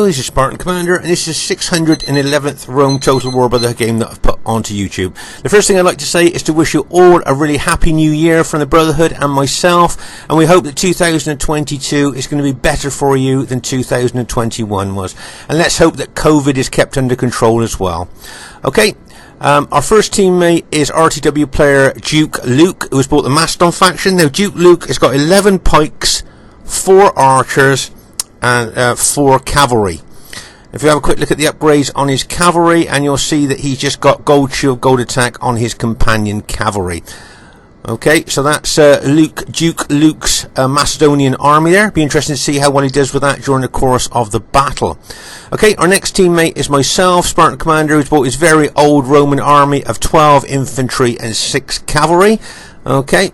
Hello, this is Spartan Commander, and this is 611th Rome Total War Brotherhood game that I've put onto YouTube. The first thing I'd like to say is to wish you all a really happy new year from the Brotherhood and myself, and we hope that 2022 is going to be better for you than 2021 was. And let's hope that COVID is kept under control as well. Okay. Our first teammate is RTW player Duke Luke, who has bought the Mastodon faction. Now, Duke Luke has got 11 pikes, 4 archers, and 4 cavalry. If you have a quick look at the upgrades on his cavalry, and you'll see that he's just got gold shield, gold attack on his companion cavalry. Okay, so that's Duke Luke's Macedonian army there. Be interesting to see how well he does with that during the course of the battle. Okay, our next teammate is myself, Spartan Commander, who's bought his very old Roman army of 12 infantry and 6 cavalry. Okay,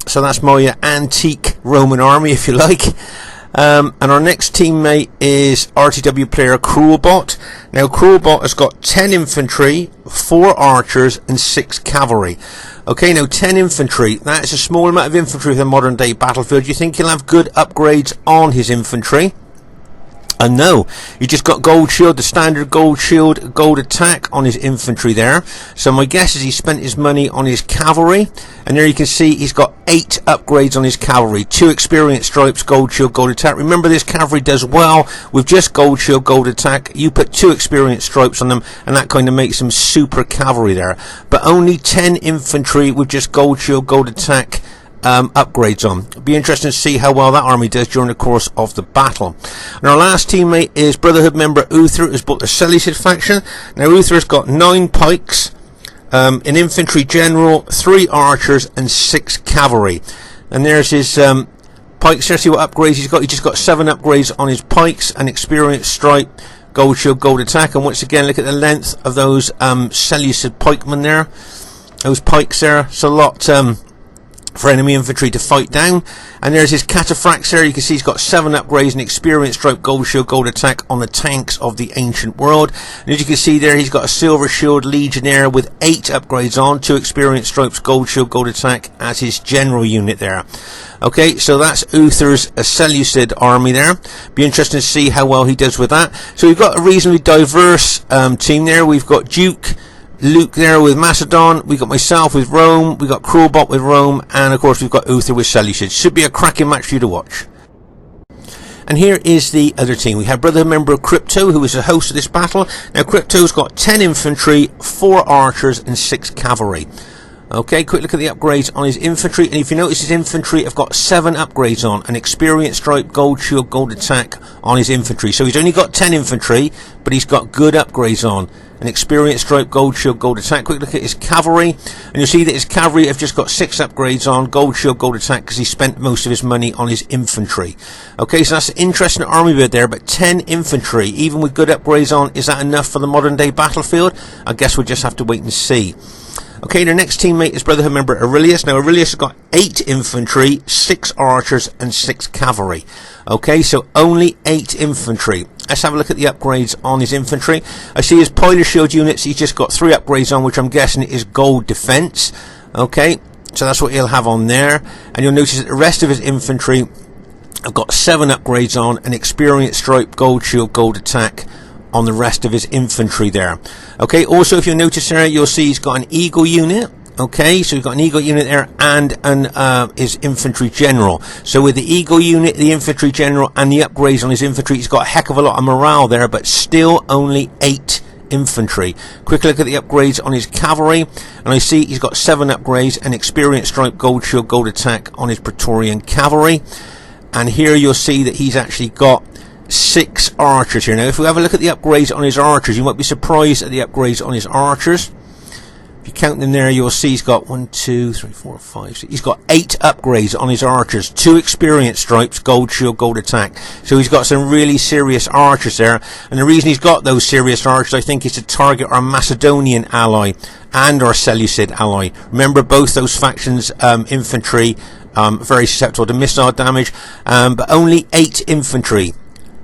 so that's my antique Roman army, if you like. And our next teammate is RTW player Cruelbot. Now, Cruelbot has got 10 infantry, 4 archers, and 6 cavalry. Okay, now 10 infantry, that's a small amount of infantry for the modern day battlefield. You think he'll have good upgrades on his infantry? And no, he just got gold shield, the standard gold shield, gold attack on his infantry there. So my guess is he spent his money on his cavalry. And there you can see he's got 8 upgrades on his cavalry. 2 experience stripes, gold shield, gold attack. Remember, this cavalry does well with just gold shield, gold attack. You put 2 experience stripes on them, and that kind of makes them super cavalry there. But only 10 infantry with just gold shield, gold attack upgrades on. It'll be interesting to see how well that army does during the course of the battle. And our last teammate is Brotherhood member Uther, who's bought the Seleucid faction. Now, Uther's got 9 pikes, an infantry general, 3 archers, and 6 cavalry. And there's his pikes. Let's see what upgrades he's got. He just got 7 upgrades on his pikes, an experience stripe, gold shield, gold attack. And once again, look at the length of those Seleucid pikemen there. Those pikes there. It's a lot for enemy infantry to fight down. And there's his cataphracts there. You can see he's got 7 upgrades and experience stripe, gold shield, gold attack on the tanks of the ancient world. And as you can see there, he's got a silver shield legionnaire with 8 upgrades on, 2 experience stripes, gold shield, gold attack as his general unit there. Okay, so that's Uther's Seleucid army there. Be interesting to see how well he does with that. So we've got a reasonably diverse team there. We've got Duke Luke there with Macedon, we got myself with Rome, we got Cruelbot with Rome, and of course we've got Uther with Seleucid. Should be a cracking match for you to watch. And here is the other team. We have Brotherhood member Crypto, who is the host of this battle. Now, Crypto's got 10 infantry, 4 archers, and 6 cavalry. Okay, quick look at the upgrades on his infantry, and if you notice, his infantry have got 7 upgrades on, an experience stripe, gold shield, gold attack on his infantry. So he's only got 10 infantry, but he's got good upgrades on, an experience stripe, gold shield, gold attack. Quick look at his cavalry, and you'll see that his cavalry have just got 6 upgrades on, gold shield, gold attack, because he spent most of his money on his infantry. Okay, so that's an interesting army build there, but 10 infantry, even with good upgrades on, is that enough for the modern day battlefield? I guess we'll just have to wait and see. Okay, the next teammate is Brotherhood member Aurelius. Now, Aurelius has got 8 infantry, 6 archers, and 6 cavalry. Okay, so only 8 infantry. Let's have a look at the upgrades on his infantry. I see his Pilot Shield units, he's just got 3 upgrades on, which I'm guessing is gold defense. Okay, so that's what he'll have on there. And you'll notice that the rest of his infantry have got 7 upgrades on, an experience stripe, gold shield, gold attack on the rest of his infantry there. Okay, also if you notice there, you'll see he's got an eagle unit. Okay, so we've got an eagle unit there and his infantry general. So with the eagle unit, the infantry general, and the upgrades on his infantry, he's got a heck of a lot of morale there, but still only 8 infantry. Quick look at the upgrades on his cavalry, and I see he's got 7 upgrades, and experience stripe, gold shield, gold attack on his Praetorian cavalry. And here you'll see that he's actually got 6 archers here. Now, if we have a look at the upgrades on his archers, you might be surprised at the upgrades on his archers. If you count them there, you'll see he's got 1, 2, 3, 4, 5, 6. He's got 8 upgrades on his archers, 2 experience stripes, gold shield, gold attack. So he's got some really serious archers there. And the reason he's got those serious archers, I think, is to target our Macedonian ally and our Seleucid ally. Remember, both those factions, infantry, very susceptible to missile damage, but only 8 infantry.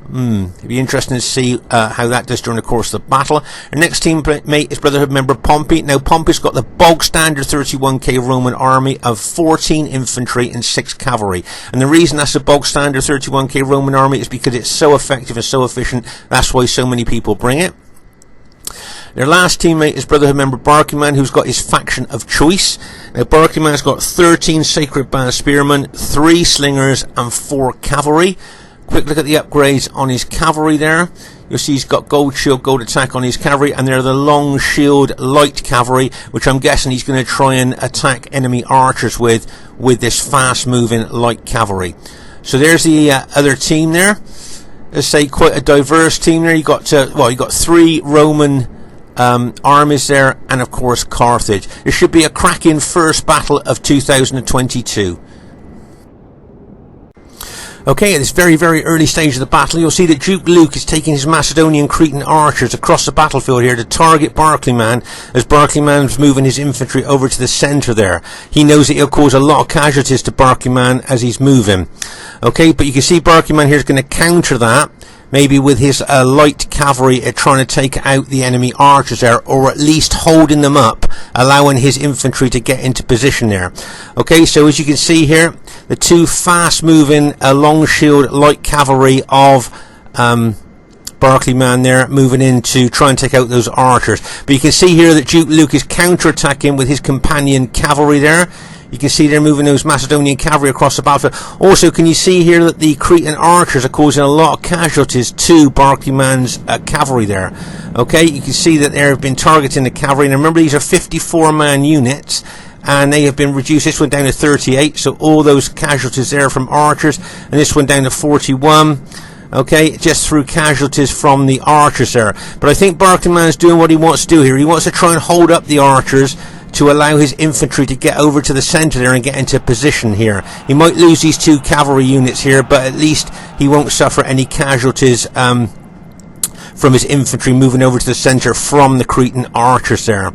It'd be interesting to see how that does during the course of the battle. Our next teammate is Brotherhood member Pompey. Now Pompey's got the bog standard 31k Roman army of 14 infantry and 6 cavalry. And the reason that's a bog standard 31k Roman army is because it's so effective and so efficient. That's why so many people bring it. Their last teammate is Brotherhood member Barkeyman, who's got his faction of choice. Now Barkeyman's got 13 Sacred Band Spearmen, 3 Slingers and 4 cavalry. Quick look at the upgrades on his cavalry there. You'll see he's got gold shield, gold attack on his cavalry, and they're the long shield light cavalry, which I'm guessing he's going to try and attack enemy archers with this fast moving light cavalry. So there's the other team there. Let's say quite a diverse team there. You got 3 Roman armies there, and of course Carthage. It should be a cracking first battle of 2022. Okay, at this very, very early stage of the battle, you'll see that Duke Luke is taking his Macedonian Cretan archers across the battlefield here to target Barkeyman, as Barkeyman's moving his infantry over to the centre there. He knows that he'll cause a lot of casualties to Barkeyman as he's moving. Okay, but you can see Barkeyman here is going to counter that, maybe with his light cavalry trying to take out the enemy archers there, or at least holding them up, allowing his infantry to get into position there. Okay, so as you can see here, the 2 fast-moving long shield light cavalry of Barkeyman there, moving in to try and take out those archers. But you can see here that Duke Luke is counter-attacking with his companion cavalry there. You can see they're moving those Macedonian cavalry across the battlefield. Also, can you see here that the Cretan archers are causing a lot of casualties to Barkeyman's cavalry there? Okay, you can see that they've been targeting the cavalry. And remember, these are 54-man units, and they have been reduced. This one down to 38, so all those casualties there from archers, and this one down to 41. Okay, just through casualties from the archers there. But I think Barkeyman's doing what he wants to do here. He wants to try and hold up the archers to allow his infantry to get over to the centre there and get into position here. He might lose these 2 cavalry units here, but at least he won't suffer any casualties from his infantry moving over to the centre from the Cretan archers there.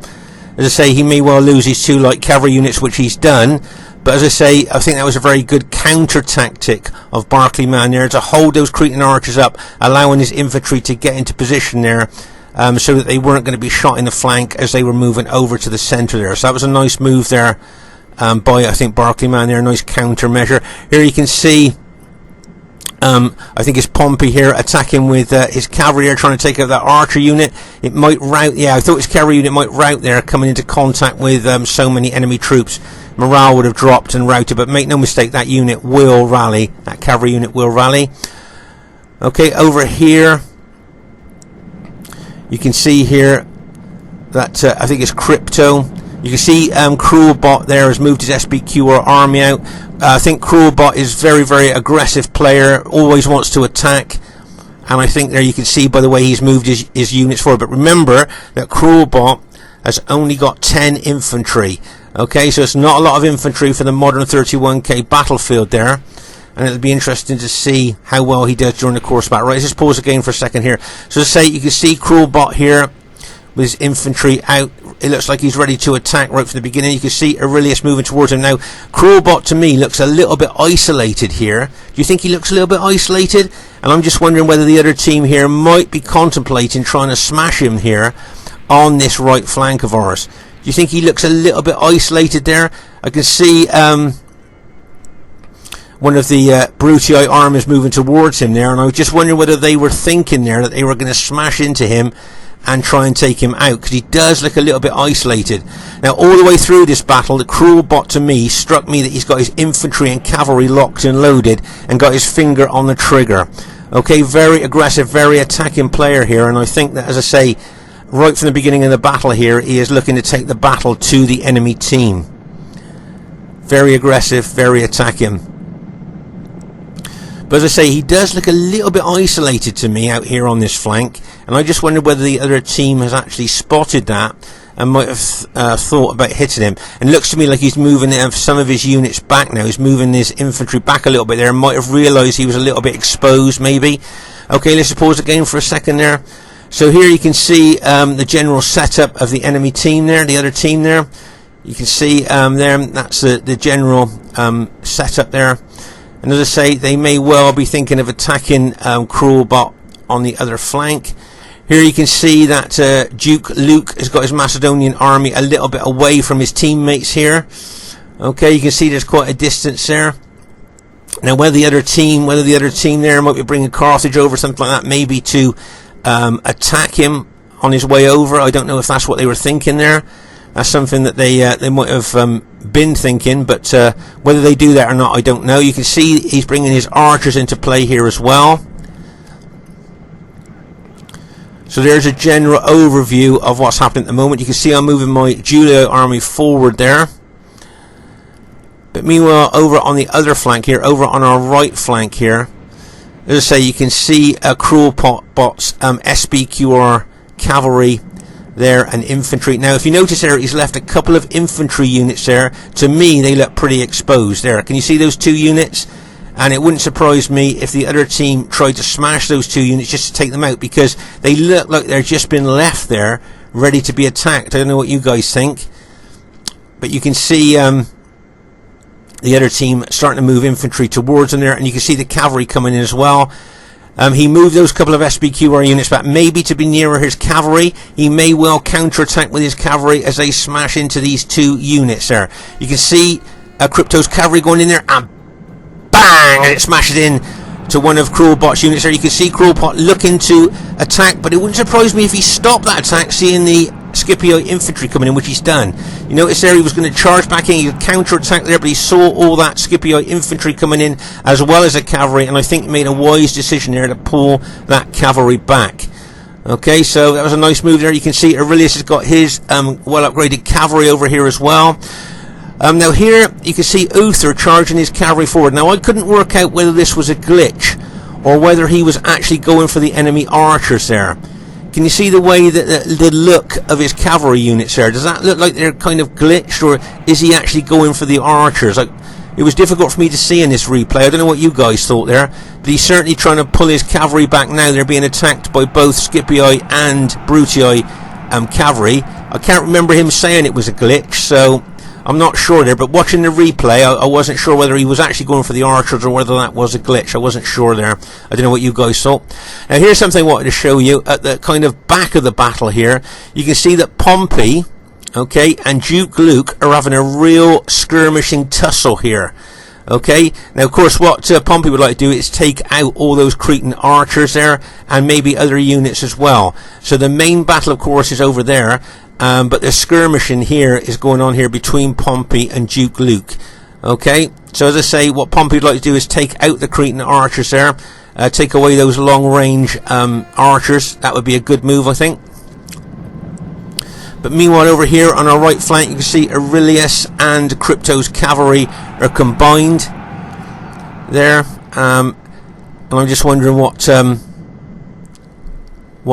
As I say, he may well lose his 2 light cavalry units, which he's done, but as I say, I think that was a very good counter tactic of Barkeyman there to hold those Cretan archers up, allowing his infantry to get into position there, so that they weren't going to be shot in the flank as they were moving over to the centre there. So that was a nice move there by, I think, Barkeyman there, a nice counter measure. Here you can see, I think it's Pompey here attacking with his cavalry here, trying to take out that archer unit. It might rout, yeah, I thought his cavalry unit might rout there, coming into contact with so many enemy troops. Morale would have dropped and routed, but make no mistake, that unit will rally. That cavalry unit will rally. Okay, over here, you can see here that I think it's Crypto. You can see Cruelbot there has moved his SBQR army out. I think Cruelbot is very, very aggressive player, always wants to attack. And I think there you can see by the way he's moved his units forward. But remember that Cruelbot has only got 10 infantry. Okay, so it's not a lot of infantry for the modern 31k battlefield there. And it'll be interesting to see how well he does during the course of battle. Right, let's just pause the game for a second here. So to say, you can see Cruelbot here with his infantry out. It looks like he's ready to attack right from the beginning. You can see Aurelius moving towards him now. Cruelbot to me looks a little bit isolated here. Do you think he looks a little bit isolated? And I'm just wondering whether the other team here might be contemplating trying to smash him here on this right flank of ours. Do you think he looks a little bit isolated there? I can see one of the Brutii armies moving towards him there, and I was just wondering whether they were thinking there that they were going to smash into him and try and take him out, because he does look a little bit isolated. Now, all the way through this battle, the Cruelbot to me struck me that he's got his infantry and cavalry locked and loaded and got his finger on the trigger. Okay, very aggressive, very attacking player here, and I think that, as I say, right from the beginning of the battle here, he is looking to take the battle to the enemy team. Very aggressive, very attacking. But as I say, he does look a little bit isolated to me out here on this flank, and I just wondered whether the other team has actually spotted that and might have thought about hitting him. And it looks to me like he's moving some of his units back now. He's moving his infantry back a little bit there and might have realised he was a little bit exposed maybe. Okay, let's pause the game for a second there. So here you can see the general setup of the enemy team there, the other team there. You can see there, that's the general setup there. And as I say, they may well be thinking of attacking Cruelbot on the other flank. Here you can see that Duke Luke has got his Macedonian army a little bit away from his teammates here. Okay, you can see there's quite a distance there. Now whether the other team there might be bringing Carthage over, something like that, maybe to attack him on his way over. I don't know if that's what they were thinking there. That's something that they might have been thinking, but whether they do that or not, I don't know. You can see he's bringing his archers into play here as well. So there's a general overview of what's happening at the moment. You can see I'm moving my Julio army forward there. But meanwhile, over on the other flank here, over on our right flank here, as I say, you can see a Cruelbot's SBQR cavalry there and infantry. Now if you notice there, he's left a couple of infantry units there. To me, they look pretty exposed there. Can you see those two units? And it wouldn't surprise me if the other team tried to smash those two units just to take them out, because they look like they're just been left there ready to be attacked. I don't know what you guys think, but you can see the other team starting to move infantry towards them there, and you can see the cavalry coming in as well. He moved those couple of SBQR units back, maybe to be nearer his cavalry. He may well counterattack with his cavalry as they smash into these two units there. You can see Crypto's cavalry going in there, and bang, and it smashes in to one of Cruelbot's units there. You can see Cruelbot looking to attack, but it wouldn't surprise me if he stopped that attack, seeing the Scipio infantry coming in, which he's done. You notice there he was going to charge back in, he could counter-attack there, but he saw all that Scipio infantry coming in as well as the cavalry, and I think he made a wise decision there to pull that cavalry back. Okay, so that was a nice move there. You can see Aurelius has got his well-upgraded cavalry over here as well. Now here you can see Uther charging his cavalry forward. Now I couldn't work out whether this was a glitch or whether he was actually going for the enemy archers there. Can you see the way that the look of his cavalry units there? Does that look like they're kind of glitched, or is he actually going for the archers? Like, it was difficult for me to see in this replay. I don't know what you guys thought there, but he's certainly trying to pull his cavalry back now. They're being attacked by both Scipii and Brutii cavalry. I can't remember him saying it was a glitch, so I'm not sure there, but watching the replay, I wasn't sure whether he was actually going for the archers or whether that was a glitch. I wasn't sure there. I don't know what you guys thought. Now here's something I wanted to show you. At the kind of back of the battle here, you can see that Pompey, okay, and Duke Luke are having a real skirmishing tussle here. Okay, now of course what Pompey would like to do is take out all those Cretan archers there, and maybe other units as well. So the main battle of course is over there, but the skirmishing here is going on here between Pompey and Duke Luke. Okay, so as I say, what Pompey would like to do is take out the Cretan archers there, take away those long range archers. That would be a good move, I think. But meanwhile over here on our right flank you can see Aurelius and Crypto's cavalry are combined there, and I'm just wondering what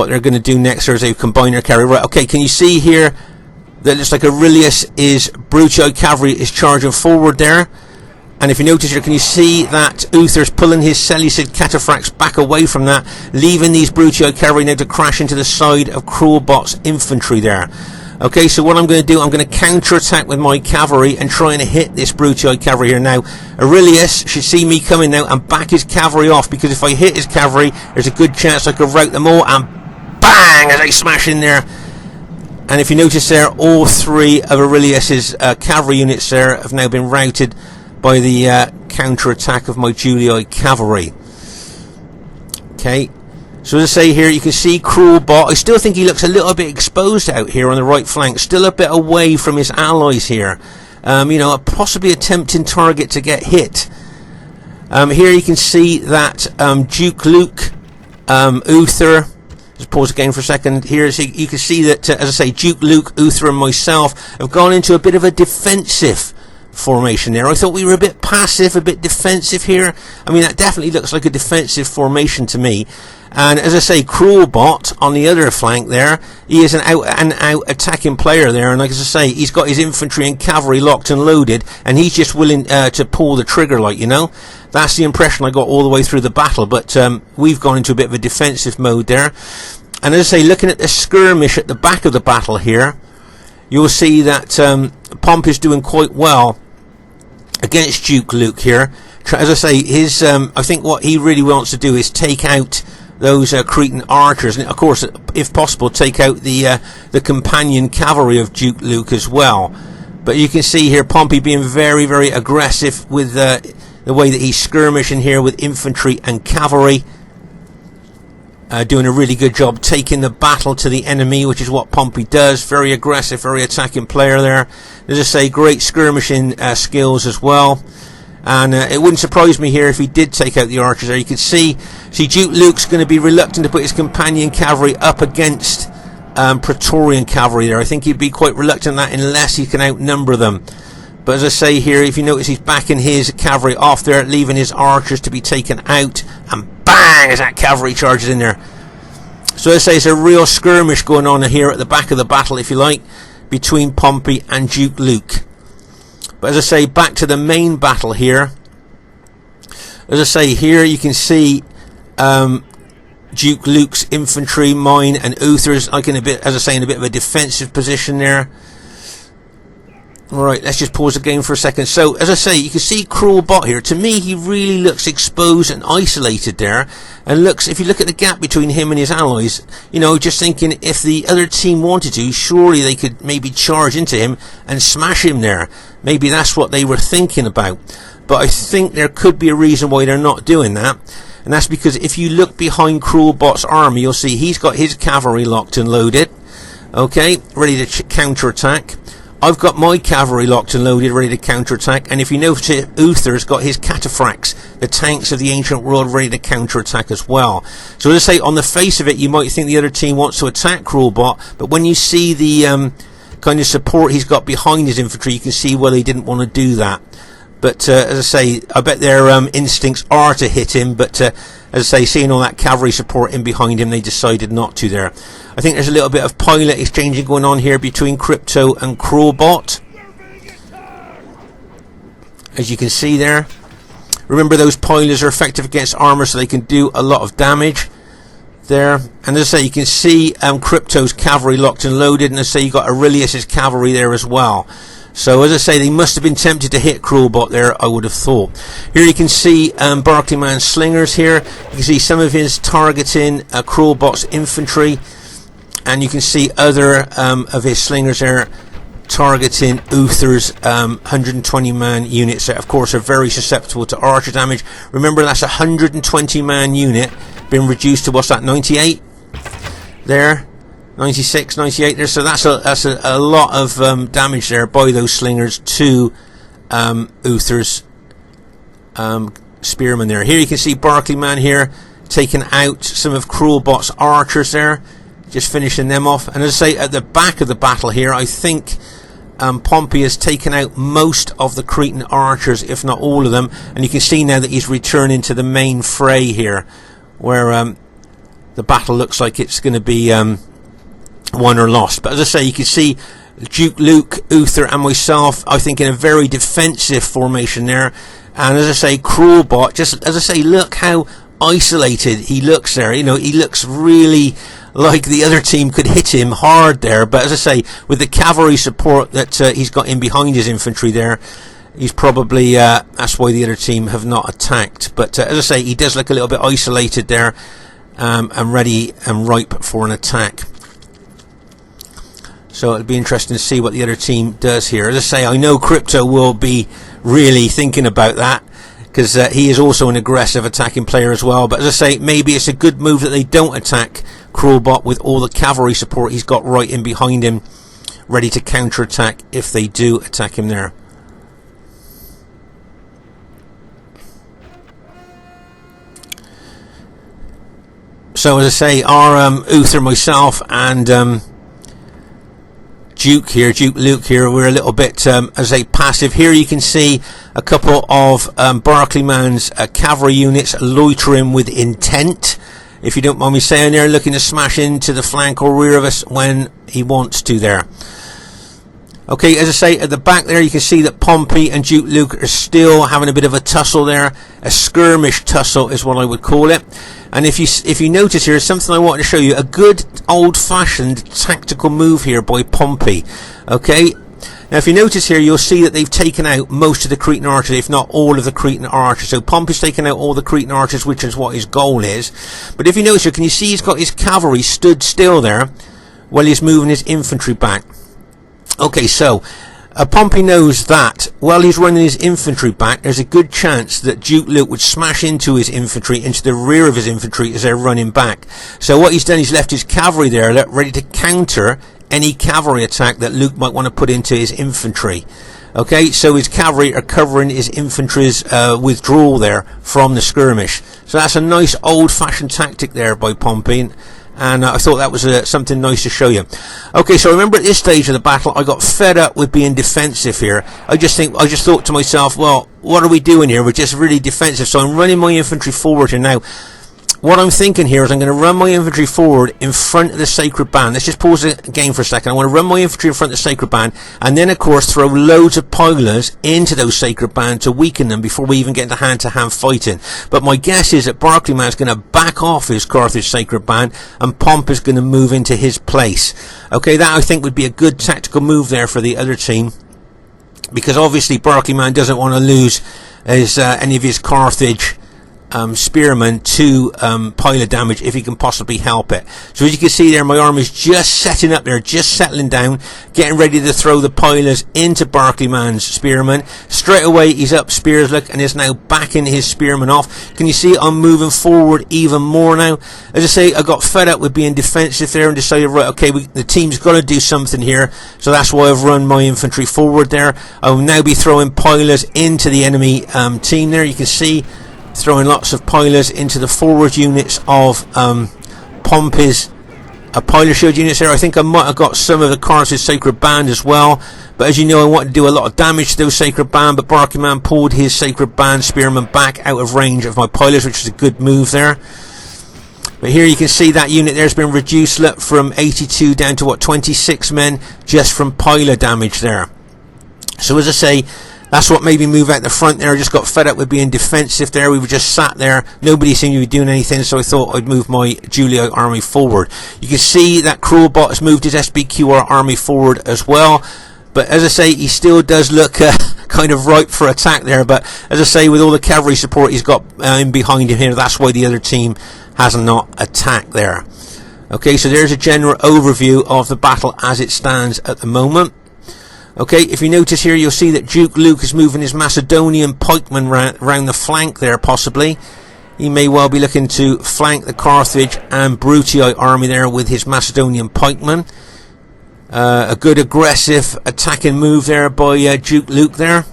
they're going to do next as they combine their cavalry. Right, okay, can you see here that it looks like Aurelius is Brutii cavalry is charging forward there, and if you notice here, can you see that Uther's pulling his Seleucid cataphracts back away from that, leaving these Brutii cavalry now to crash into the side of Cruelbot's infantry there. Okay, so what I'm going to do, I'm going to counter-attack with my cavalry and try and hit this Brutii cavalry here now. Aurelius should see me coming now and back his cavalry off, because if I hit his cavalry, there's a good chance I could rout them all, and bang, as I smash in there. And if you notice there, all three of Aurelius's cavalry units there have now been routed by the counter-attack of my Julii cavalry. Okay, so as I say here, you can see Cruelbot. I still think he looks a little bit exposed out here on the right flank, still a bit away from his allies here. You know, possibly a tempting target to get hit. Here you can see that Duke Luke, Uther, just pause again for a second here, so you can see that, as I say, Duke Luke, Uther and myself have gone into a bit of a defensive formation there. I thought we were a bit passive, a bit defensive here. I mean, that definitely looks like a defensive formation to me. And as I say, Cruelbot on the other flank there, he is an out attacking player there, and like as I say, he's got his infantry and cavalry locked and loaded, and he's just willing to pull the trigger, like, you know. That's the impression I got all the way through the battle, but we've gone into a bit of a defensive mode there. And as I say, looking at the skirmish at the back of the battle here, you'll see that Pompey is doing quite well against Duke Luke here. as I say, his I think what he really wants to do is take out those Cretan archers, and of course, if possible, take out the companion cavalry of Duke Luke as well. But you can see here Pompey being very, very aggressive with the way that he's skirmishing here with infantry and cavalry. Doing a really good job taking the battle to the enemy, which is what Pompey does. Very aggressive, very attacking player there. As I say, great skirmishing skills as well. And it wouldn't surprise me here if he did take out the archers there. You can see Duke Luke's going to be reluctant to put his companion cavalry up against Praetorian cavalry there. I think he'd be quite reluctant at that unless he can outnumber them. But as I say here, if you notice, he's backing his cavalry off there, leaving his archers to be taken out, and bang, as that cavalry charges in there. So as I say, it's a real skirmish going on here at the back of the battle, if you like, between Pompey and Duke Luke. But as I say, back to the main battle here. As I say, here you can see Duke Luke's infantry, mine, and Uther's, like in a bit, as I say, in a bit of a defensive position there. Alright, let's just pause the game for a second. So, as I say, you can see Cruel Bot here. To me, he really looks exposed and isolated there. And looks, if you look at the gap between him and his allies, you know, just thinking if the other team wanted to, surely they could maybe charge into him and smash him there. Maybe that's what they were thinking about. But I think there could be a reason why they're not doing that. And that's because if you look behind Cruel Bot's army, you'll see he's got his cavalry locked and loaded. Okay, ready to counter-attack. I've got my cavalry locked and loaded, ready to counterattack. And if you notice, Uther's got his cataphracts, the tanks of the ancient world, ready to counterattack as well. So as I say, on the face of it, you might think the other team wants to attack Cruelbot, but when you see the kind of support he's got behind his infantry, you can see why they didn't want to do that. But as I say, I bet their instincts are to hit him, but as I say, seeing all that cavalry support in behind him, they decided not to there. I think there's a little bit of pilot exchanging going on here between Crypto and Cruelbot, as you can see there. Remember, those pilots are effective against armor, so they can do a lot of damage there. And as I say, you can see Crypto's cavalry locked and loaded, and as I say, you got Aurelius's cavalry there as well. So as I say, they must have been tempted to hit Cruelbot there, I would have thought. Here you can see Barclayman's slingers here. You can see some of his targeting Cruelbot's infantry, and you can see other of his slingers there targeting Uther's 120-man units that, of course, are very susceptible to archer damage. Remember, that's a 120-man unit been reduced to, what's that, 98 there? 96, 98 there, so that's a lot of damage there by those slingers to Uther's spearmen there. Here you can see Barclayman here taking out some of Cruelbot's archers there, just finishing them off. And as I say, at the back of the battle here, I think Pompey has taken out most of the Cretan archers, if not all of them, and you can see now that he's returning to the main fray here, where the battle looks like it's going to be won or lost. But as I say, you can see Duke Luke, Uther and myself, I think, in a very defensive formation there. And as I say, Cruelbot, just as I say, look how isolated he looks there. You know, he looks really like the other team could hit him hard there. But as I say, with the cavalry support that he's got in behind his infantry there, he's probably that's why the other team have not attacked. But as I say, he does look a little bit isolated there, and ready and ripe for an attack. So it'll be interesting to see what the other team does here. As I say, I know Crypto will be really thinking about that, because he is also an aggressive attacking player as well. But as I say, maybe it's a good move that they don't attack Cruelbot with all the cavalry support he's got right in behind him, ready to counter-attack if they do attack him there. So as I say, our Uther, myself, and Duke Luke here, we're a little bit, as I say, passive. Here you can see a couple of Barclayman's cavalry units loitering with intent, if you don't mind me saying there, looking to smash into the flank or rear of us when he wants to there. Okay, as I say, at the back there you can see that Pompey and Duke Luke are still having a bit of a tussle there. A skirmish tussle is what I would call it. And if you notice here, something I want to show you, a good old-fashioned tactical move here by Pompey. Okay, Now if you notice here, you'll see that they've taken out most of the Cretan archers, if not all of the Cretan archers. So Pompey's taken out all the Cretan archers, which is what his goal is. But if you notice here, can you see he's got his cavalry stood still there while he's moving his infantry back? Okay, so Pompey knows that while he's running his infantry back, there's a good chance that Duke Luke would smash into his infantry, into the rear of his infantry as they're running back. So what he's done, he's left his cavalry there ready to counter any cavalry attack that Luke might want to put into his infantry. Okay, so his cavalry are covering his infantry's withdrawal there from the skirmish. So that's a nice old-fashioned tactic there by Pompey, and I thought that was something nice to show you. Okay, so remember at this stage of the battle, I got fed up with being defensive here. I just thought to myself, well, what are we doing here? We're just really defensive. So I'm running my infantry forward here now. What I'm thinking here is I'm going to run my infantry forward in front of the sacred band. Let's just pause the game for a second. I want to run my infantry in front of the sacred band, and then of course throw loads of pilers into those sacred band to weaken them before we even get into hand-to-hand fighting. But my guess is that Barclayman's going to back off his Carthage sacred band, and Pompey's going to move into his place. Okay, that I think would be a good tactical move there for the other team, because obviously Barclayman doesn't want to lose any of his Carthage spearmen to piler damage if he can possibly help it. So as you can see there, my army's just setting up there, just settling down, getting ready to throw the pilers into Barclayman's spearmen. Straight away he's up spears, look, and is now backing his spearmen off. Can you see I'm moving forward even more now? As I say, I got fed up with being defensive there and decided, right, okay, the team's got to do something here, so that's why I've run my infantry forward there. I will now be throwing pilers into the enemy team there. You can see throwing lots of pilers into the forward units of Pompey's piler shield units there. I think I might have got some of the Carthage sacred band as well, but as you know, I wanted to do a lot of damage to those sacred band, but Barclayman pulled his sacred band spearmen back out of range of my pilers, which is a good move there. But here you can see that unit there has been reduced, look, from 82 down to 26 men just from piler damage there. So as I say, that's what made me move out the front there. I just got fed up with being defensive there. We were just sat there. Nobody seemed to be doing anything, so I thought I'd move my Julio army forward. You can see that Cruelbot has moved his SBQR army forward as well. But as I say, he still does look kind of ripe for attack there. But as I say, with all the cavalry support he's got in behind him here, that's why the other team has not attacked there. Okay, so there's a general overview of the battle as it stands at the moment. Okay, if you notice here, you'll see that Duke Luke is moving his Macedonian pikemen round the flank there, possibly. He may well be looking to flank the Carthage and Brutii army there with his Macedonian pikemen. A good aggressive attacking move there by Duke Luke there.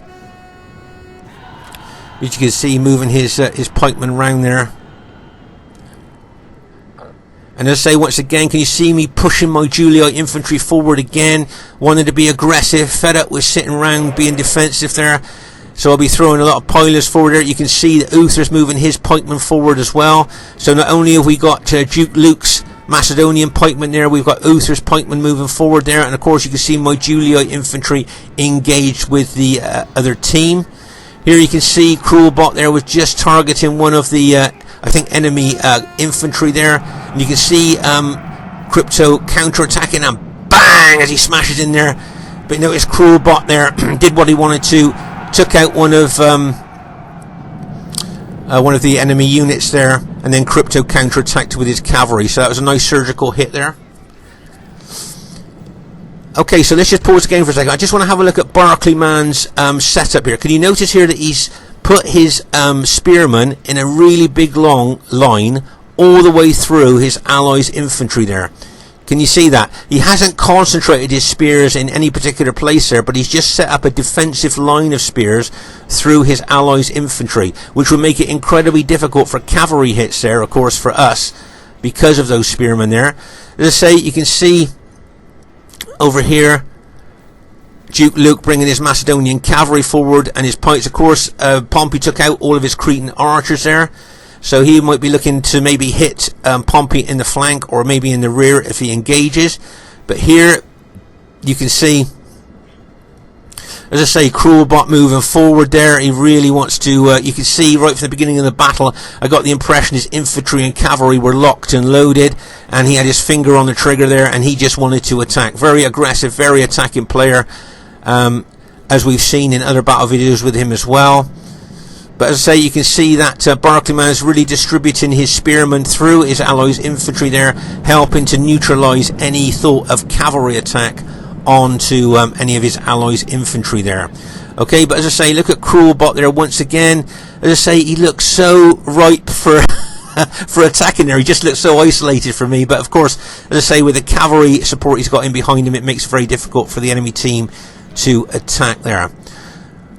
As you can see, moving his pikemen round there. And as I say, once again, can you see me pushing my Julio infantry forward again? Wanted to be aggressive, fed up with sitting around being defensive there. So I'll be throwing a lot of pilers forward there. You can see that Uther's moving his pikemen forward as well. So not only have we got Duke Luke's Macedonian pikemen there, we've got Uther's pikemen moving forward there. And of course you can see my Julio infantry engaged with the other team. Here you can see Cruelbot there was just targeting one of the I think enemy infantry there, and you can see Crypto counter-attacking and bang as he smashes in there. But you notice Cruelbot there did what he wanted to, took out one of the enemy units there, and then Crypto counter-attacked with his cavalry. So that was a nice surgical hit there. Okay, so let's just pause the game for a second. I just want to have a look at Barclayman's setup here. Can you notice here that he's put his spearmen in a really big long line all the way through his allies' infantry there? Can you see that? He hasn't concentrated his spears in any particular place there, but he's just set up a defensive line of spears through his allies' infantry, which would make it incredibly difficult for cavalry hits there, of course, for us, because of those spearmen there. As I say, you can see over here Duke Luke bringing his Macedonian cavalry forward and his pikes. Of course, Pompey took out all of his Cretan archers there, so he might be looking to maybe hit Pompey in the flank or maybe in the rear if he engages. But here you can see, as I say, Cruelbot moving forward there. He really wants to, you can see right from the beginning of the battle, I got the impression his infantry and cavalry were locked and loaded, and he had his finger on the trigger there, and he just wanted to attack. Very aggressive, very attacking player. as we've seen in other battle videos with him as well. But as I say, you can see that Barclayman is really distributing his spearmen through his allies' infantry there, helping to neutralise any thought of cavalry attack onto any of his allies' infantry there. Okay, but as I say, look at Cruelbot there once again. As I say, he looks so ripe for for attacking there. He just looks so isolated from me. But of course, as I say, with the cavalry support he's got in behind him, it makes it very difficult for the enemy team to attack there.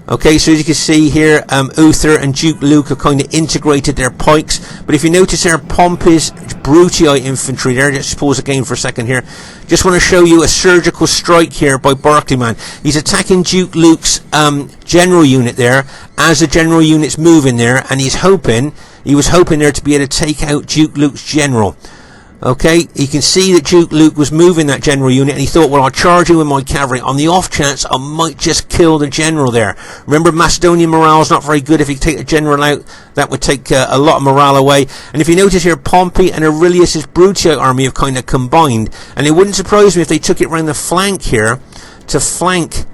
Okay, so as you can see here, Uther and Duke Luke have kind of integrated their pikes. But if you notice there, Pompey's Brutii infantry there, just pause again for a second here. Just want to show you a surgical strike here by Barclayman. He's attacking Duke Luke's general unit there as the general unit's moving there, and he was hoping there to be able to take out Duke Luke's general. Okay, you can see that Duke Luke was moving that general unit, and he thought, well, I'll charge you with my cavalry on the off chance I might just kill the general there. Remember, Macedonian morale is not very good. If you take the general out, that would take a lot of morale away. And if you notice here, Pompey and Aurelius's Brutii army have kind of combined, and it wouldn't surprise me if they took it round the flank here to flank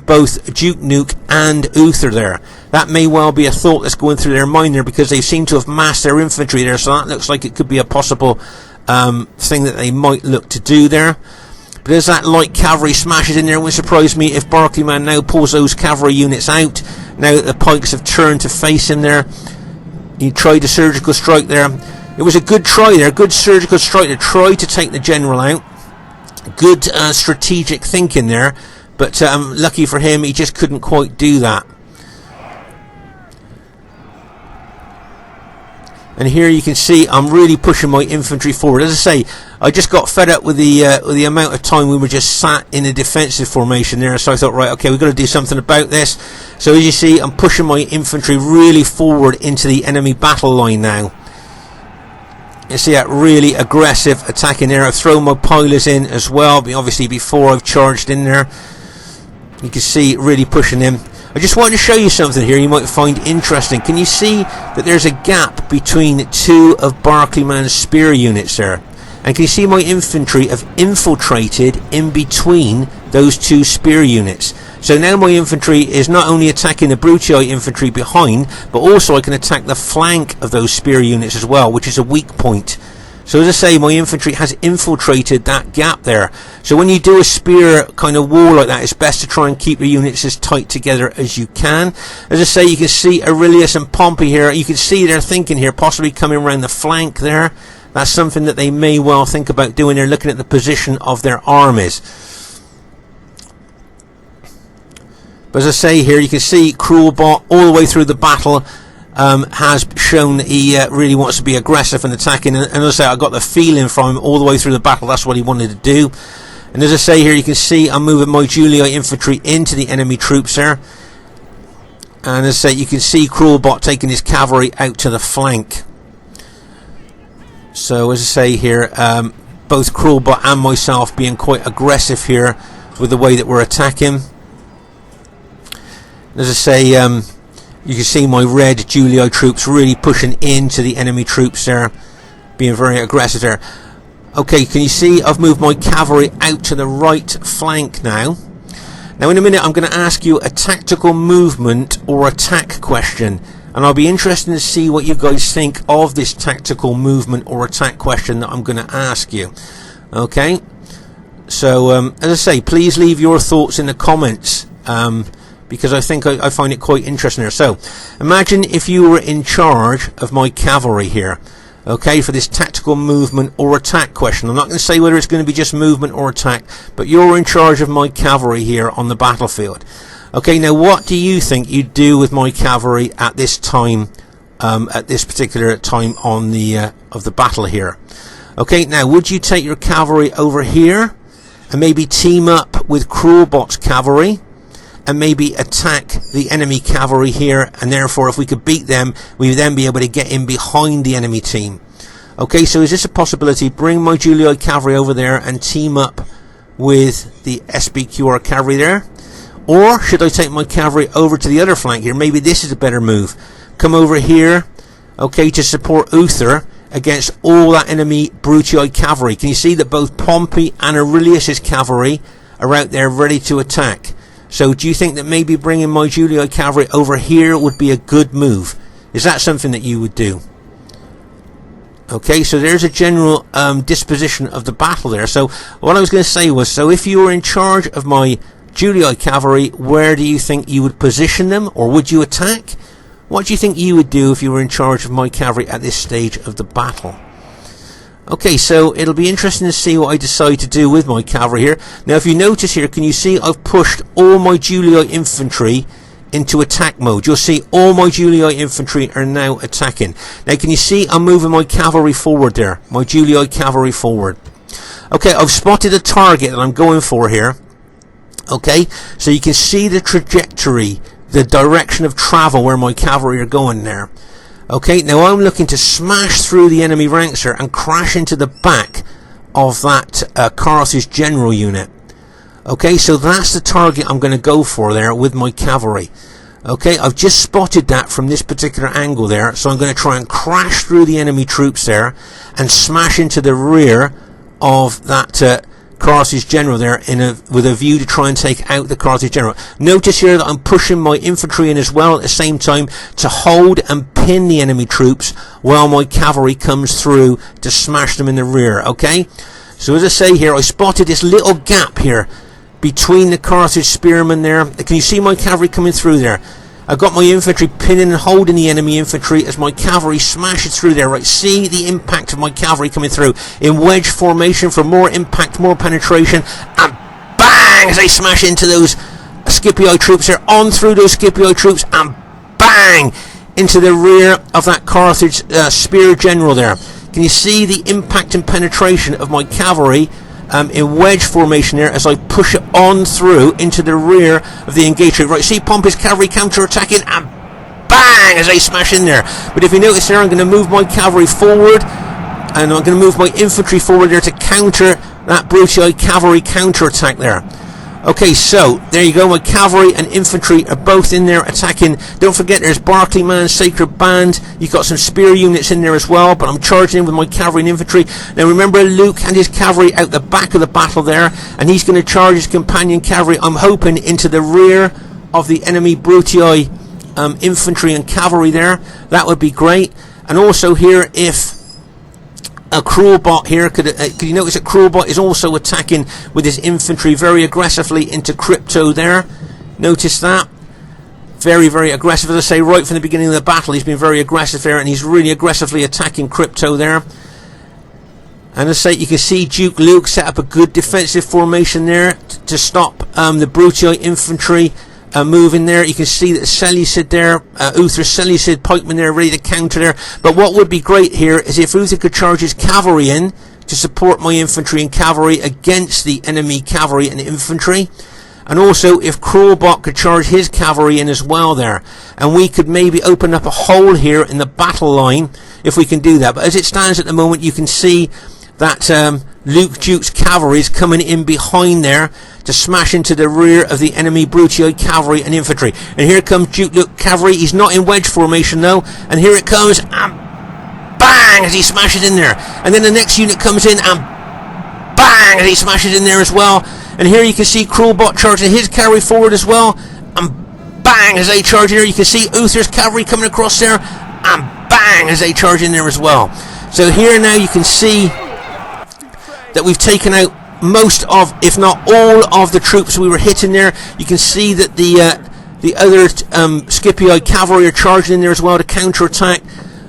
both Duke Nuke and Uther there. That may well be a thought that's going through their mind there, because they seem to have massed their infantry there, so that looks like it could be a possible thing that they might look to do there. But as that light cavalry smashes in there, it wouldn't surprise me if Barclayman now pulls those cavalry units out, now that the pikes have turned to face him there. He tried a surgical strike there. It was a good try there, good surgical strike to try to take the general out. Good strategic thinking there, but lucky for him, he just couldn't quite do that. And here you can see I'm really pushing my infantry forward. As I say, I just got fed up with the amount of time we were just sat in a defensive formation there. So I thought, right, okay, we've got to do something about this. So as you see, I'm pushing my infantry really forward into the enemy battle line now. You see that really aggressive attacking there. I've thrown my pilers in as well, but obviously before I've charged in there. You can see really pushing them. I just wanted to show you something here you might find interesting. Can you see that there's a gap between two of Barclayman's spear units there? And can you see my infantry have infiltrated in between those two spear units? So now my infantry is not only attacking the Brutii infantry behind, but also I can attack the flank of those spear units as well, which is a weak point. So as I say, my infantry has infiltrated that gap there. So when you do a spear kind of wall like that, it's best to try and keep your units as tight together as you can. As I say, you can see Aurelius and Pompey here. You can see they're thinking here, possibly coming around the flank there. That's something that they may well think about doing. They're looking at the position of their armies. But as I say here, you can see Cruelbot all the way through the battle has shown that he really wants to be aggressive and attacking, and as I say, I got the feeling from him all the way through the battle that's what he wanted to do. And as I say here, you can see I'm moving my Julii infantry into the enemy troops there, and as I say, you can see Cruelbot taking his cavalry out to the flank. So as I say here, both Cruelbot and myself being quite aggressive here with the way that we're attacking. As I say, you can see my red Julii troops really pushing into the enemy troops there, being very aggressive there. Okay, can you see I've moved my cavalry out to the right flank now. Now in a minute I'm going to ask you a tactical movement or attack question, and I'll be interested to see what you guys think of this tactical movement or attack question that I'm going to ask you. Okay, so as I say, please leave your thoughts in the comments, because I think I find it quite interesting there. So imagine if you were in charge of my cavalry here, okay, for this tactical movement or attack question. I'm not going to say whether it's going to be just movement or attack, but you're in charge of my cavalry here on the battlefield. Okay, now what do you think you'd do with my cavalry at this time, at this particular time on the of the battle here? Okay, now would you take your cavalry over here and maybe team up with Cruelbot's cavalry and maybe attack the enemy cavalry here, and therefore if we could beat them, we would then be able to get in behind the enemy team? Okay, so is this a possibility? Bring my Julii cavalry over there and team up with the SBQR cavalry there? Or should I take my cavalry over to the other flank here? Maybe this is a better move. Come over here, okay, to support Uther against all that enemy Brutii cavalry. Can you see that both Pompey and Aurelius's cavalry are out there ready to attack? So do you think that maybe bringing my Julii cavalry over here would be a good move? Is that something that you would do? Okay, so there's a general disposition of the battle there. So what I was going to say was, so if you were in charge of my Julii cavalry, where do you think you would position them, or would you attack? What do you think you would do if you were in charge of my cavalry at this stage of the battle? Okay, so it'll be interesting to see what I decide to do with my cavalry here. Now, if you notice here, can you see I've pushed all my Julii infantry into attack mode? You'll see all my Julii infantry are now attacking. Now, can you see I'm moving my cavalry forward there? My Julii cavalry forward. Okay, I've spotted a target that I'm going for here. Okay, so you can see the trajectory, the direction of travel where my cavalry are going there. Okay, now I'm looking to smash through the enemy ranks here and crash into the back of that Carthage general unit. Okay, so that's the target I'm going to go for there with my cavalry. Okay, I've just spotted that from this particular angle there, so I'm going to try and crash through the enemy troops there and smash into the rear of that Carthage general there with a view to try and take out the Carthage general. Notice here that I'm pushing my infantry in as well at the same time to hold and pin the enemy troops while my cavalry comes through to smash them in the rear. Okay, so as I say here, I spotted this little gap here between the Carthage spearmen there. Can you see my cavalry coming through there? I've got my infantry pinning and holding the enemy infantry as my cavalry smashes through there. Right, see the impact of my cavalry coming through in wedge formation for more impact, more penetration, and bang as they smash into those Scipii troops there, on through those Scipii troops, and bang into the rear of that Carthage spear general there. Can you see the impact and penetration of my cavalry in wedge formation there as I push it on through into the rear of the engaged troop? Right, see Pompey's cavalry counter-attacking, and bang as they smash in there. But if you notice there, I'm going to move my cavalry forward, and I'm going to move my infantry forward there to counter that Brutii cavalry counter-attack there. Okay, so there you go, my cavalry and infantry are both in there attacking. Don't forget there's Barclay Man's Sacred Band. You've got some spear units in there as well, but I'm charging in with my cavalry and infantry. Now remember, Luke and his cavalry out the back of the battle there, and he's going to charge his companion cavalry, I'm hoping, into the rear of the enemy Brutii infantry and cavalry there. That would be great. And also here, if a Cruelbot here, could you notice that Cruelbot is also attacking with his infantry very aggressively into Crypto there? Notice that? Very, very aggressive. As I say, right from the beginning of the battle, he's been very aggressive there, and he's really aggressively attacking Crypto there. And as I say, you can see Duke Luke set up a good defensive formation there to stop the Brutii infantry moving there. You can see that Seleucid there, Uther Seleucid pikemen there ready to counter there. But what would be great here is if Uther could charge his cavalry in to support my infantry and cavalry against the enemy cavalry and infantry. And also if Cruelbot could charge his cavalry in as well there. And we could maybe open up a hole here in the battle line if we can do that. But as it stands at the moment, you can see that Luke Duke's cavalry is coming in behind there to smash into the rear of the enemy Brutii cavalry and infantry. And here comes Duke Luke cavalry. He's not in wedge formation though, and here it comes, and bang as he smashes in there. And then the next unit comes in, and bang as he smashes in there as well. And here you can see Cruelbot charging his cavalry forward as well, and bang as they charge in there. You can see Uther's cavalry coming across there, and bang as they charge in there as well. So here now you can see that we've taken out most of, if not all of the troops we were hitting there. You can see that the other Scipii cavalry are charging in there as well to counter-attack.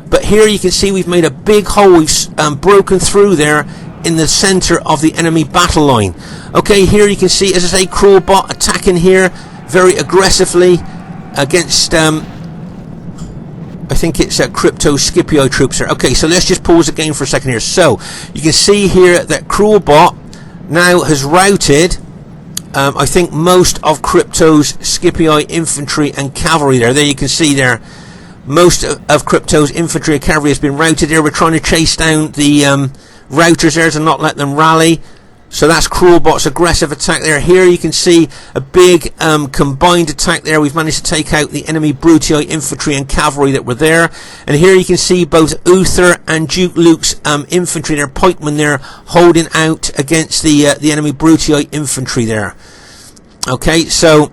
But here you can see we've made a big hole. We've broken through there in the centre of the enemy battle line. Okay, here you can see, as I say, Cruelbot attacking here very aggressively against I think it's Crypto Scipii troops here. Okay, so let's just pause the game for a second here. So you can see here that Cruelbot now has routed I think most of Crypto's Scipii infantry and cavalry there. There you can see there most of Crypto's infantry and cavalry has been routed there. We're trying to chase down the routers there to not let them rally. So that's Cruelbot's aggressive attack there. Here you can see a big combined attack there. We've managed to take out the enemy Brutii infantry and cavalry that were there. And here you can see both Uther and Duke Luke's infantry, their pikemen there, holding out against the enemy Brutii infantry there. Okay, so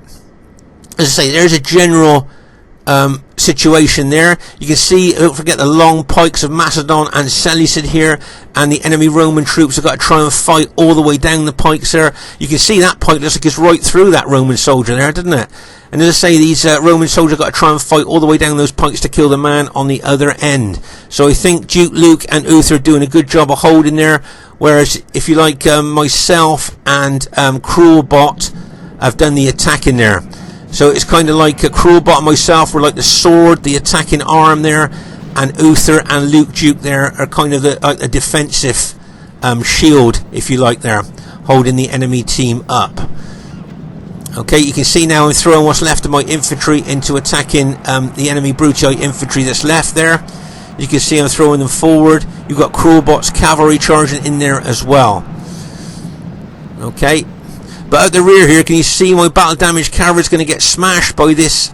as I say, there's a general situation there. You can see, don't forget the long pikes of Macedon and Seleucid here, and the enemy Roman troops have got to try and fight all the way down the pikes there. You can see that pike looks like it's right through that Roman soldier there, doesn't it? And as I say, these Roman soldiers have got to try and fight all the way down those pikes to kill the man on the other end. So I think Duke Luke and Uther are doing a good job of holding there, whereas if you like, myself and Cruelbot have done the attacking there. So it's kind of like a Cruelbot and myself were like the sword, the attacking arm there, and Uther and Luke Duke there are kind of a defensive shield, if you like, there, holding the enemy team up. Okay, you can see now I'm throwing what's left of my infantry into attacking the enemy Brutii infantry that's left there. You can see I'm throwing them forward. You've got Cruelbot's cavalry charging in there as well. Okay. But at the rear here, can you see my battle damaged cavalry is going to get smashed by this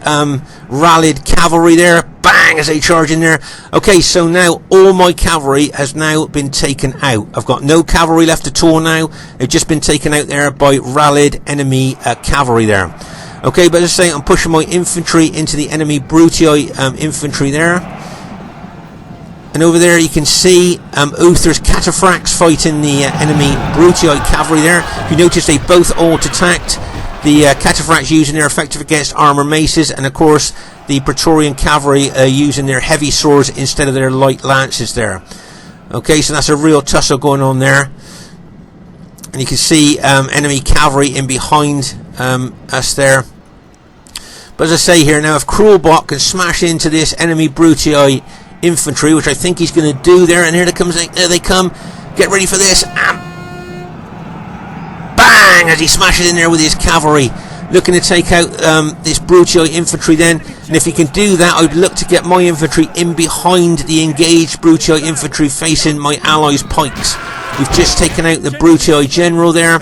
rallied cavalry there? Bang, as they charge in there. Okay, so now all my cavalry has now been taken out. I've got no cavalry left at all now. They've just been taken out there by rallied enemy cavalry there. Okay, but as I say, I'm pushing my infantry into the enemy Brutii infantry there. And over there you can see Uther's cataphracts fighting the enemy Brutii cavalry there. If you notice, they both alt-attacked. The cataphracts using their effective against armour maces, and of course the Praetorian cavalry using their heavy swords instead of their light lances there. Okay, so that's a real tussle going on there. And you can see enemy cavalry in behind us there. But as I say here now, if Cruelbot can smash into this enemy Brutii infantry, which I think he's going to do there, and here they come. Get ready for this, and bang, as he smashes in there with his cavalry, looking to take out this Brutii infantry then. And if he can do that, I'd look to get my infantry in behind the engaged Brutii infantry facing my allies' pikes. We've just taken out the Brutii general there.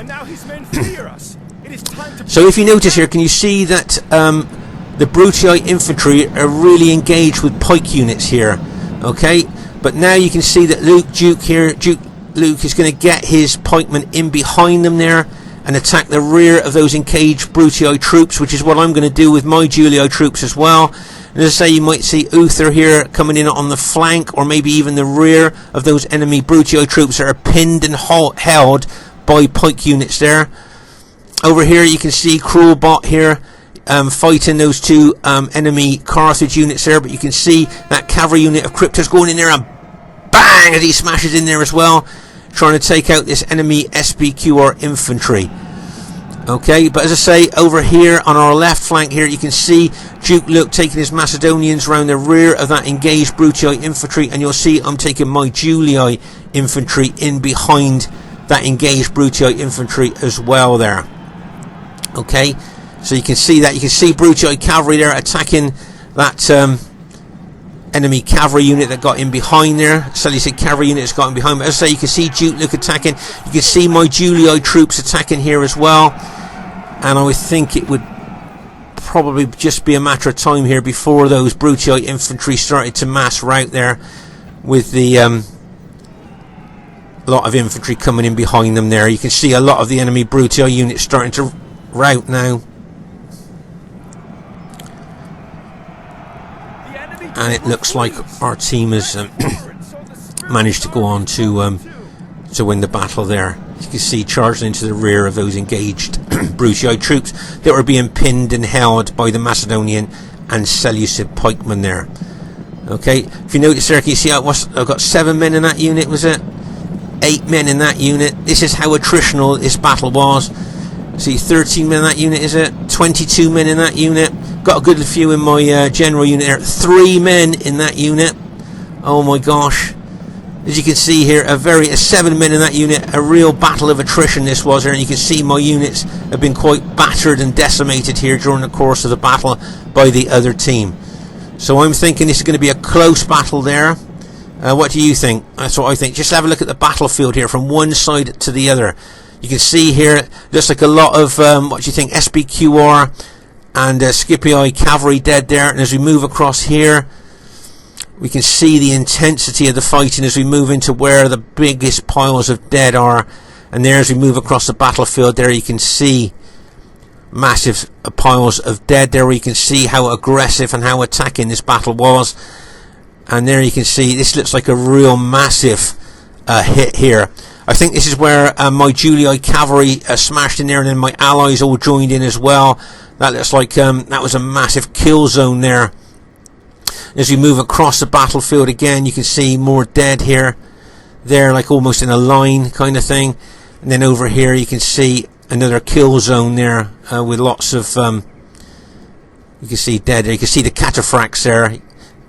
So if you notice here, can you see that the Brutii infantry are really engaged with pike units here? Okay, but now you can see that Luke is going to get his pikemen in behind them there and attack the rear of those engaged Brutii troops, which is what I'm going to do with my Julii troops as well. And as I say, you might see Uther here coming in on the flank, or maybe even the rear of those enemy Brutii troops that are pinned and held by pike units there. Over here you can see Cruelbot here fighting those two enemy Carthage units there, but you can see that cavalry unit of Cryptus going in there and bang, as he smashes in there as well, trying to take out this enemy SPQR infantry. Okay, but as I say, over here on our left flank here, you can see Duke Luke taking his Macedonians around the rear of that engaged Brutii infantry, and you'll see I'm taking my Julii infantry in behind that engaged Brutii infantry as well there. Okay, so you can see that. You can see Brutii cavalry there attacking that enemy cavalry unit that got in behind there. Seleucid cavalry unit has got in behind. But as I say, you can see Duke Luke attacking. You can see my Julii troops attacking here as well. And I would think it would probably just be a matter of time here before those Brutii infantry started to mass rout there, with the lot of infantry coming in behind them there. You can see a lot of the enemy Brutii units starting to rout now. And it looks like our team has managed to go on to win the battle there. You can see charging into the rear of those engaged Brutii troops that were being pinned and held by the Macedonian and Seleucid pikemen there. Okay, if you notice there, can you see I've got 7 men in that unit, was it? 8 men in that unit. This is how attritional this battle was. See, 13 men in that unit, is it? 22 men in that unit. Got a good few in my general unit there. 3 men in that unit. Oh my gosh. As you can see here, 7 men in that unit. A real battle of attrition this was here, and you can see my units have been quite battered and decimated here during the course of the battle by the other team. So I'm thinking this is going to be a close battle there. What do you think? That's what I think. Just have a look at the battlefield here from one side to the other. You can see here, looks like a lot of, what do you think, SPQR and Scipii cavalry dead there. And as we move across here, we can see the intensity of the fighting as we move into where the biggest piles of dead are. And there, as we move across the battlefield there, you can see massive piles of dead there, where you can see how aggressive and how attacking this battle was. And there you can see this looks like a real massive hit here. I think this is where my Julii cavalry smashed in there, and then my allies all joined in as well. That looks like that was a massive kill zone there. As we move across the battlefield again, you can see more dead here. There, like almost in a line kind of thing. And then over here you can see another kill zone there with lots of you can see dead there. You can see the cataphracts there,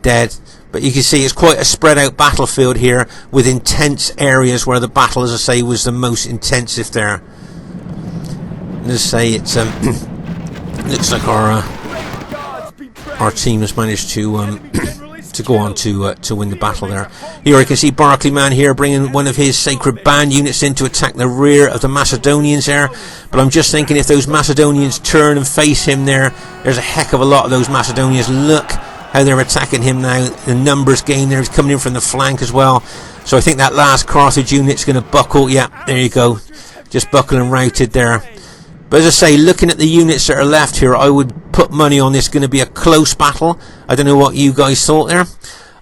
dead. But you can see it's quite a spread out battlefield here, with intense areas where the battle, as I say, was the most intensive there. And as I say, it's looks like our team has managed to go on to win the battle there. Here I can see Barclayman here bringing one of his Sacred Band units in to attack the rear of the Macedonians there. But I'm just thinking, if those Macedonians turn and face him there, there's a heck of a lot of those Macedonians. Look how they're attacking him now. The numbers game there is coming in from the flank as well. So I think that last Carthage unit's going to buckle. Yeah, there you go. Just buckle and routed there. But as I say, looking at the units that are left here, I would put money on this going to be a close battle. I don't know what you guys thought there.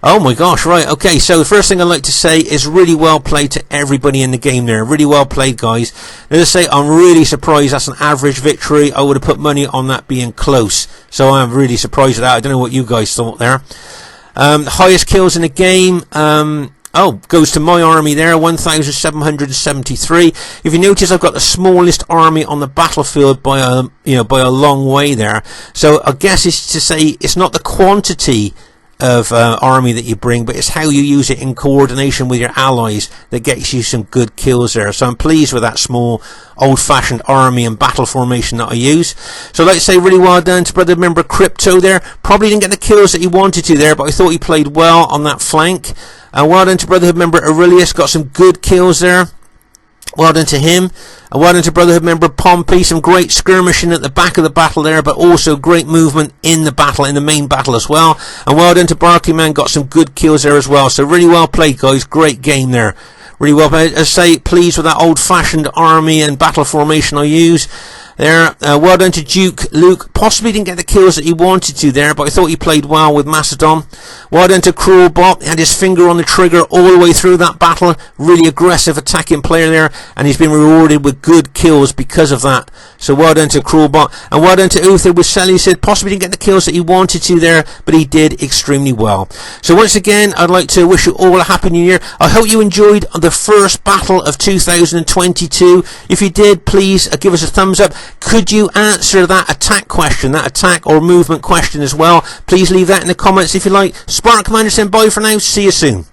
Oh my gosh, right, okay, so the first thing I'd like to say is really well played to everybody in the game there. Really well played, guys. As I say, I'm really surprised that's an average victory. I would have put money on that being close. So I'm really surprised at that. I don't know what you guys thought there. Highest kills in the game, goes to my army there, 1,773. If you notice, I've got the smallest army on the battlefield by a long way there. So I guess it's to say it's not the quantity of army that you bring, but it's how you use it in coordination with your allies that gets you some good kills there. So I'm pleased with that small old-fashioned army and battle formation that I use. So I'd like to say really well done to brother member Crypto there. Probably didn't get the kills that he wanted to there, but I thought he played well on that flank. Well done to Brotherhood member Aurelius, got some good kills there. Well done to him. And well done to Brotherhood member Pompey, some great skirmishing at the back of the battle there, but also great movement in the battle, in the main battle as well. And well done to Barclayman, got some good kills there as well. So really well played, guys, great game there. Really well played. As I say, pleased with that old-fashioned army and battle formation I use there. Well done to Duke Luke, possibly didn't get the kills that he wanted to there, but I thought he played well with Macedon. Well done to Cruel Bot, he had his finger on the trigger all the way through that battle, really aggressive attacking player there, and he's been rewarded with good kills because of that. So well done to Cruel Bot, and well done to Uther with Sally, said possibly didn't get the kills that he wanted to there, but he did extremely well. So once again, I'd like to wish you all a happy new year. I hope you enjoyed the first battle of 2022. If you did, please give us a thumbs up. Could you answer that attack question, that attack or movement question as well? Please leave that in the comments if you like. Spartan Commander saying bye for now. See you soon.